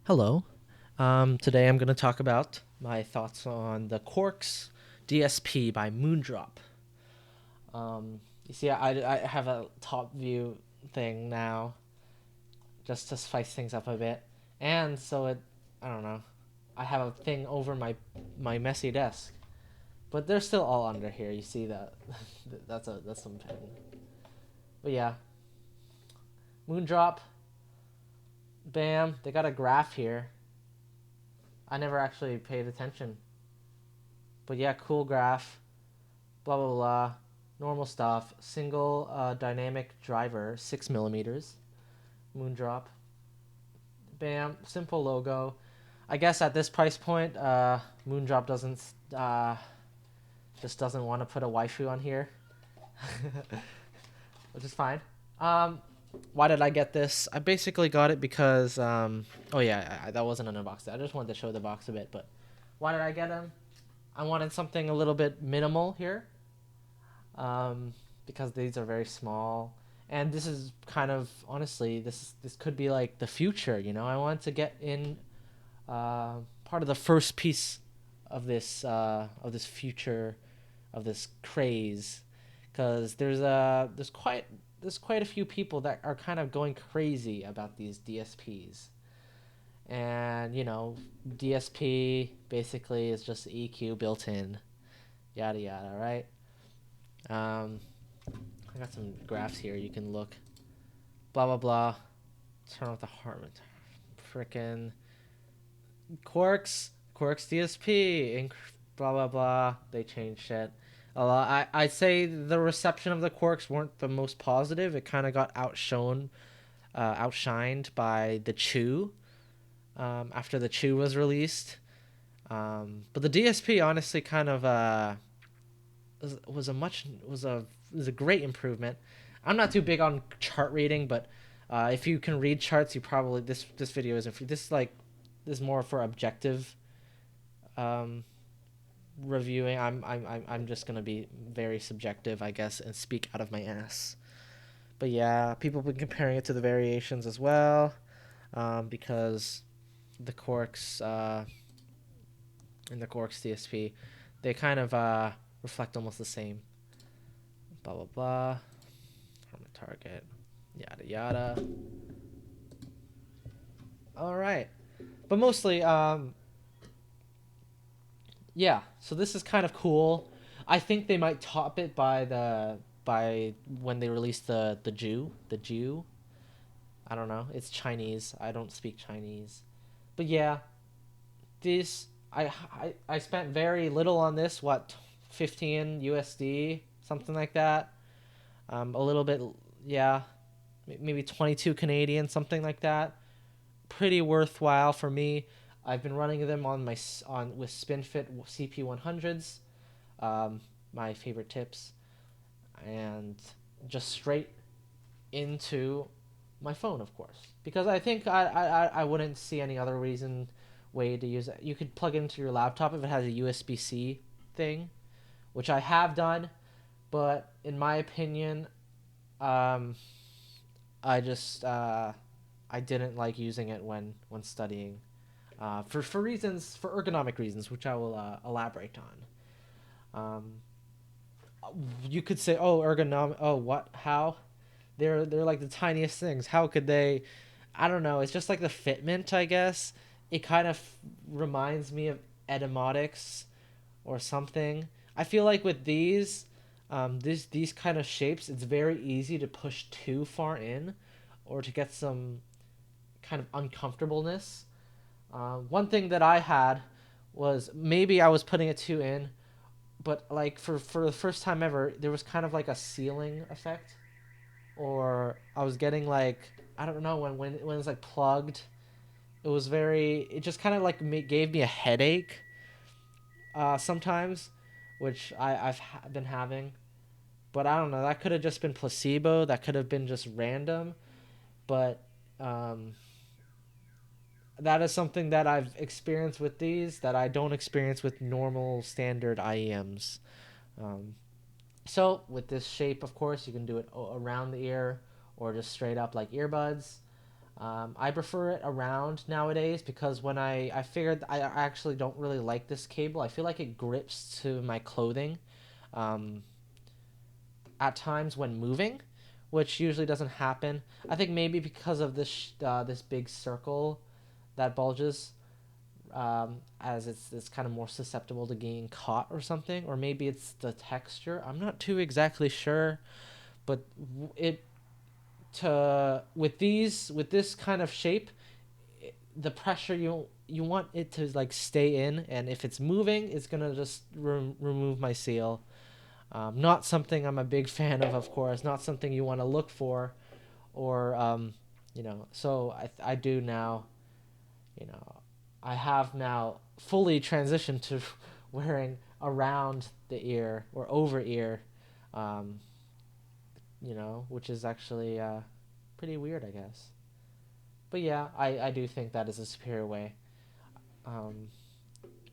Hello. Today I'm going to talk about my thoughts on the Quarks DSP by Moondrop. You see, I have a top view thing now just to spice things up a bit. And so I don't know, I have a thing over my messy desk. But they're still all under here. You see that? that's some pen. But yeah, Moondrop, bam, they got a graph here. I never actually paid attention. But yeah, cool graph. Blah blah blah, normal stuff. Single dynamic driver, 6 millimeters. Moondrop. Bam, simple logo. I guess at this price point, Moondrop doesn't just doesn't want to put a waifu on here, which is fine. Um, why did I get this? I basically got it because oh yeah, that wasn't an unboxing. I just wanted to show the box a bit, but why did I get them? I wanted something a little bit minimal here, um, because these are very small. And this is kind of honestly, this could be like the future. I want to get in part of the first piece of this future of this craze, because there's quite a few people that are kind of going crazy about these DSPs. And DSP basically is just EQ built in, yada yada, right? Um, I got some graphs here. You can look. Blah blah blah. Turn off the heart. Frickin' Quarks DSP. Blah blah blah. They changed shit a lot. I'd say the reception of the Quarks weren't the most positive. It kind of got outshined by the Chew. After the Chew was released. But the DSP honestly kind of was a great improvement. I'm not too big on chart reading, but if you can read charts, you probably this video isn't for this. This is more for objective um, reviewing. I'm just gonna be very subjective, I guess, and speak out of my ass. But yeah, people have been comparing it to the variations as well, because the Quarks and the Quarks DSP, they kind of reflect almost the same. Blah blah blah. From a target, yada yada. All right, but mostly, yeah. So this is kind of cool. I think they might top it by when they release the Jew. I don't know. It's Chinese. I don't speak Chinese, but yeah, this I spent very little on this. What, 15 USD, something like that. A little bit, yeah, maybe 22 Canadian, something like that. Pretty worthwhile for me. I've been running them on my on with SpinFit CP100s, my favorite tips, and just straight into my phone, of course, because I think I wouldn't see any other way to use it. You could plug it into your laptop if it has a USB-C thing, which I have done, but in my opinion, um, I just I didn't like using it when studying, for ergonomic reasons, which I will elaborate on. You could say, oh, ergonomic. Oh, what? How? They're like the tiniest things. How could they? I don't know. It's just like the fitment, I guess. It kind of reminds me of etymatics or something. I feel like with these kind of shapes, it's very easy to push too far in, or to get some kind of uncomfortableness. One thing that I had was maybe I was putting it too in, but like for the first time ever, there was kind of like a ceiling effect, or I was getting like, I don't know, when it's like plugged, it just kind of like gave me a headache sometimes, which I've been having. But I don't know. That could have just been placebo. That could have been just random. But um, that is something that I've experienced with these that I don't experience with normal standard IEMs. Um, so with this shape, of course, you can do it around the ear or just straight up like earbuds. I prefer it around nowadays because when I figured I actually don't really like this cable. I feel like it grips to my clothing um, at times when moving, which usually doesn't happen. I think maybe because of this big circle that bulges, as it's kind of more susceptible to getting caught or something, or maybe it's the texture. I'm not too exactly sure, but it to with this kind of shape, the pressure you want it to like stay in, and if it's moving, it's gonna just remove my seal. Not something I'm a big fan of course. Not something you want to look for, or So I do now. You know, I have now fully transitioned to wearing around the ear or over ear, um, which is actually pretty weird, I guess. But yeah, I do think that is a superior way. Um,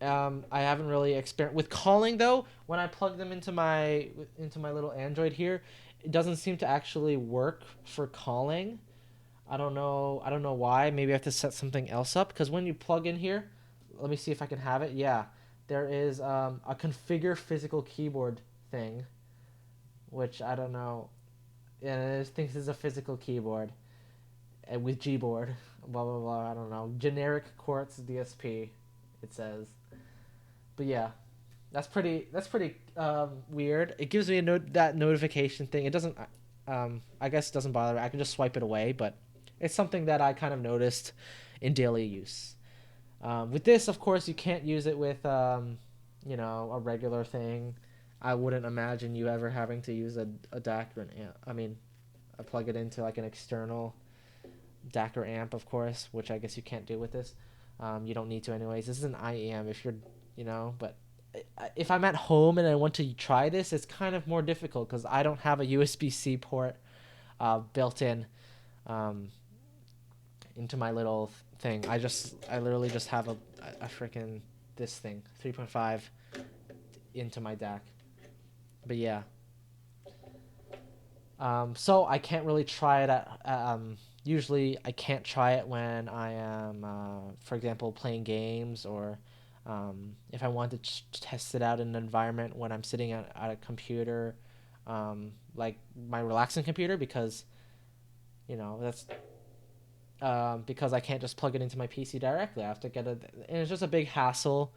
I haven't really experienced with calling though. When I plug them into my little Android here, it doesn't seem to actually work for calling. I don't know. I don't know why. Maybe I have to set something else up because when you plug in here, let me see if I can have it. Yeah, there is a configure physical keyboard thing, which I don't know. And it thinks it's a physical keyboard with Gboard. Blah blah blah. I don't know. Generic Quarks DSP. It says. But yeah, that's pretty weird. It gives me that notification thing. It doesn't. I guess it doesn't bother me. I can just swipe it away, but it's something that I kind of noticed in daily use. With this, of course, you can't use it with a regular thing. I wouldn't imagine you ever having to use a DAC or an amp. I mean, I plug it into like an external DAC or amp, of course, which I guess you can't do with this. You don't need to anyways. This is an IEM if you're, but if I'm at home and I want to try this, it's kind of more difficult because I don't have a USB-C port built in um, into my little thing. I literally just have a freaking this thing 3.5 into my DAC. But yeah, so I can't really try it at. Usually, I can't try it when I am, for example, playing games or if I want to test it out in an environment when I'm sitting at a computer, like my relaxing computer, because that's because I can't just plug it into my PC directly. I have to and it's just a big hassle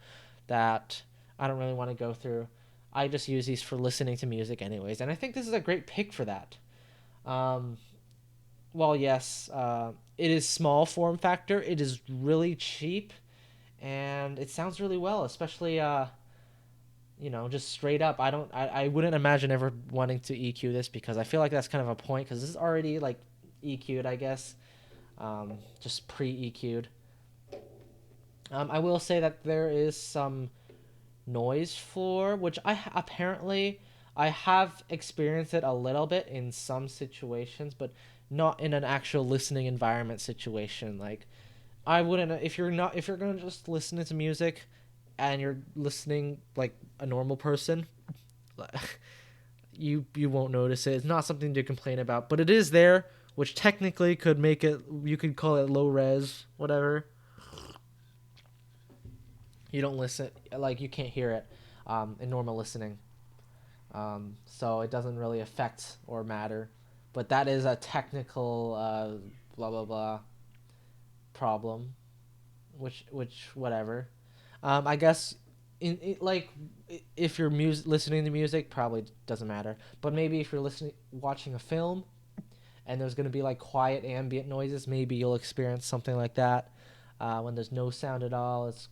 that I don't really want to go through. I just use these for listening to music, anyways, and I think this is a great pick for that. Um, well, yes, it is small form factor. It is really cheap, and it sounds really well, especially just straight up. I wouldn't imagine ever wanting to EQ this because I feel like that's kind of a point because this is already like EQ'd, I guess, just pre EQ'd. I will say that there is some noise floor, which apparently I have experienced it a little bit in some situations, but not in an actual listening environment situation. Like I wouldn't if you're gonna just listen to music and you're listening like a normal person, you won't notice it. It's not something to complain about, but it is there, which technically could make it. You could call it low res, whatever. You don't listen, like you can't hear it in normal listening, so it doesn't really affect or matter. But that is a technical blah blah blah problem, which whatever. I guess like if you're listening to music, probably doesn't matter. But maybe if you're watching a film, and there's gonna be like quiet ambient noises, maybe you'll experience something like that. When there's no sound at all, it's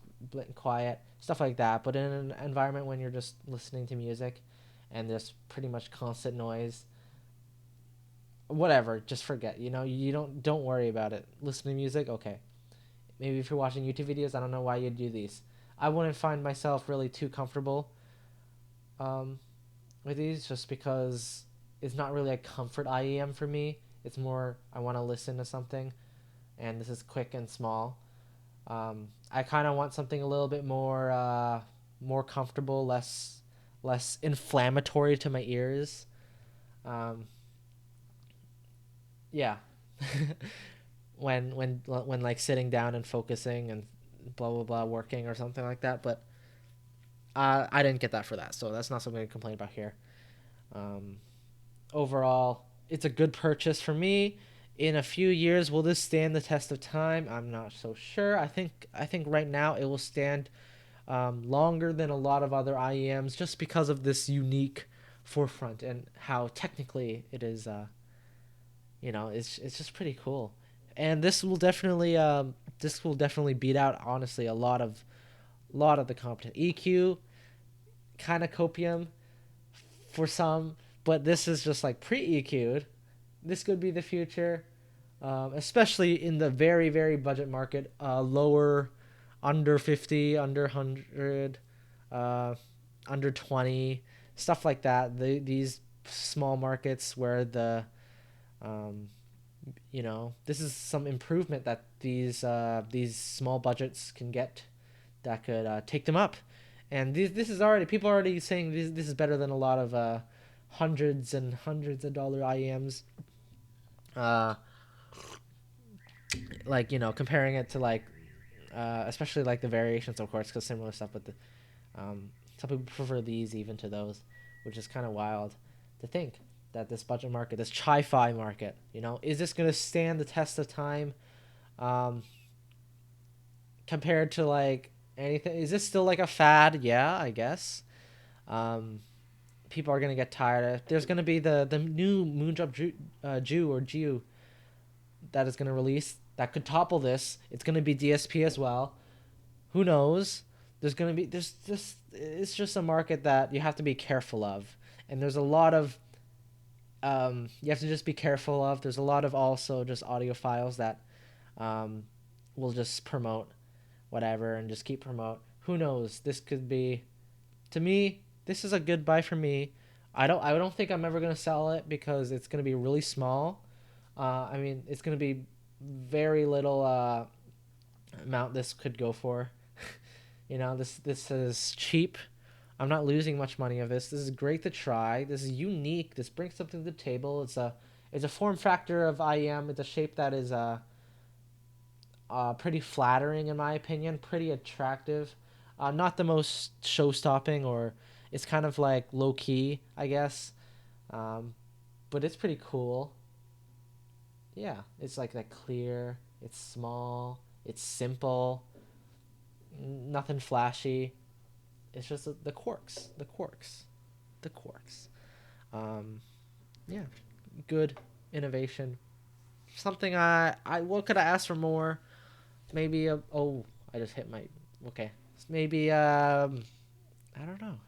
quiet, stuff like that. But in an environment when you're just listening to music, and there's pretty much constant noise, whatever, just forget. You don't worry about it. Listening to music, okay. Maybe if you're watching YouTube videos, I don't know why you'd do these. I wouldn't find myself really too comfortable um, with these just because it's not really a comfort IEM for me. It's more I want to listen to something, and this is quick and small. I kind of want something a little bit more comfortable, less inflammatory to my ears. Um, yeah. when like sitting down and focusing and blah blah blah working or something like that. But I didn't get that for that, so that's not something to complain about here. Um, Overall, it's a good purchase for me. In a few years, will this stand the test of time? I'm not so sure. I think right now it will stand longer than a lot of other IEMs just because of this unique forefront and how technically it is. It's just pretty cool, and this will definitely beat out honestly a lot of the competition. EQ kind of copium for some, but this is just like pre-EQ'd. This could be the future, especially in the very very budget market, lower, under 50, under 100, uh, under 20, stuff like that. These small markets where um, this is some improvement that these small budgets can get that could take them up. And this is already people are already saying this is better than a lot of hundreds and hundreds of dollar IEMs. Uh, like comparing it to like especially like the variations of course because similar stuff, but some people prefer these even to those, which is kind of wild to think that this budget market, this chi-fi market, is this going to stand the test of time um, compared to like anything? Is this still like a fad? Yeah, I guess. Um, People are going to get tired of it. There's going to be the new Moondrop Jew or Jew that is going to release that could topple this. It's going to be DSP as well. Who knows? There's just it's just a market that you have to be careful of, and there's a lot of you have to just be careful of. There's a lot of also just audiophiles that um, will just promote whatever and just keep promote. Who knows? This could be, to me, this is a good buy for me. I don't think I'm ever gonna sell it because it's gonna be really small. I mean, it's gonna be very little amount this could go for. This is cheap. I'm not losing much money of this. This is great to try. This is unique. This brings something to the table. It's a form factor of IEM. It's a shape that is pretty flattering in my opinion. Pretty attractive. Not the most show-stopping, or it's kind of like low key, I guess. Um, but it's pretty cool. Yeah, it's like that clear. It's small. It's simple. Nothing flashy. It's just the quarks. Um, yeah, good innovation. Something I what could I ask for more? Maybe I just hit my okay. Maybe I don't know.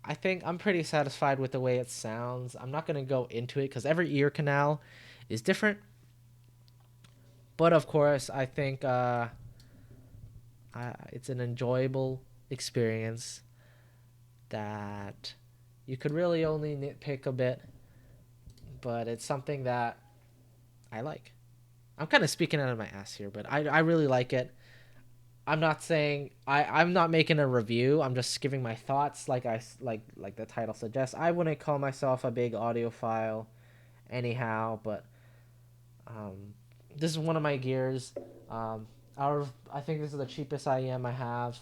I think I'm pretty satisfied with the way it sounds. I'm not gonna go into it because every ear canal is different. But of course, I think it's an enjoyable experience that you could really only nitpick a bit, but it's something that I like. I'm kind of speaking out of my ass here, but I really like it. I'm not saying I'm not making a review. I'm just giving my thoughts, like the title suggests. I wouldn't call myself a big audiophile, anyhow, but this is one of my gears. I think this is the cheapest IEM I have,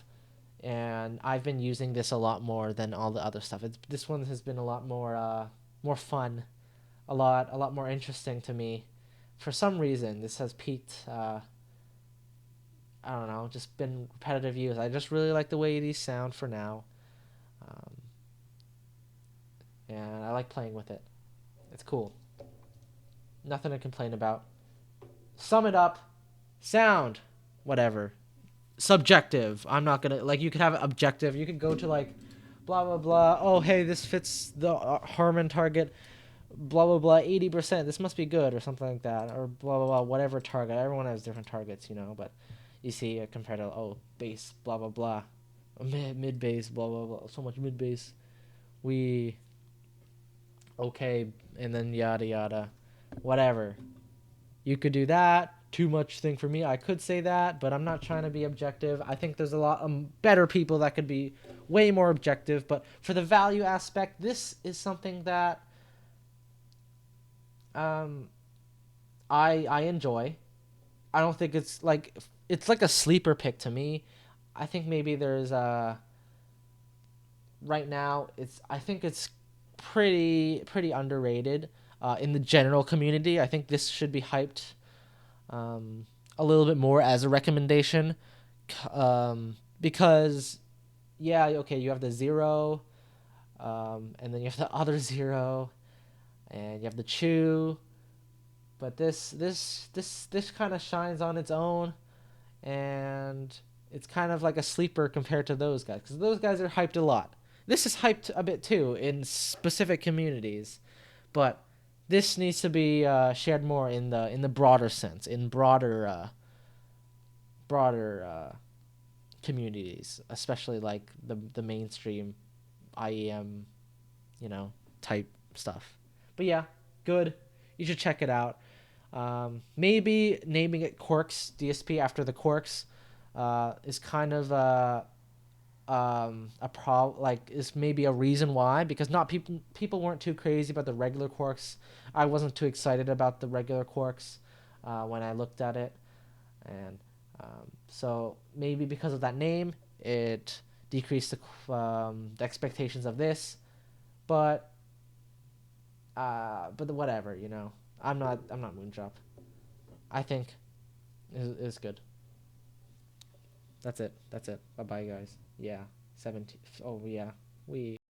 and I've been using this a lot more than all the other stuff. This one has been a lot more fun, a lot more interesting to me. For some reason, this has piqued. I don't know, just been repetitive use. I just really like the way these sound for now, um, and I like playing with it. It's cool. Nothing to complain about. Sum it up. Sound, whatever. Subjective. I'm not gonna like. You could have it objective. You could go to like, blah blah blah. Oh hey, this fits the Harman target. Blah blah blah. 80%. This must be good or something like that. Or blah blah blah. Whatever target. Everyone has different targets, but you see compared to bass. Blah blah blah. Mid bass. Blah blah blah. So much mid bass. We. Okay, and then yada yada. Whatever. You could do that. Too much thing for me. I could say that, but I'm not trying to be objective. I think there's a lot better people that could be way more objective. But for the value aspect, this is something that I enjoy. I don't think it's like a sleeper pick to me. I think maybe there's right now I think it's pretty underrated in the general community. I think this should be hyped um, a little bit more as a recommendation, because yeah, okay, you have the zero, and then you have the other zero, and you have the chew, but this kind of shines on its own, and it's kind of like a sleeper compared to those guys because those guys are hyped a lot. This is hyped a bit too in specific communities, but this needs to be shared more in the broader sense, in broader communities, especially like the mainstream IEM, you know, type stuff. But yeah, good. You should check it out. Maybe naming it Quarks DSP after the Quarks is kind of a like is maybe a reason why, because not people weren't too crazy about the regular Quarks. I wasn't too excited about the regular Quarks when I looked at it, and so maybe because of that name, it decreased the expectations of this. But whatever, you know. I'm not Moondrop. I think is good. That's it. Bye bye, guys. Yeah, 17. Oh yeah, we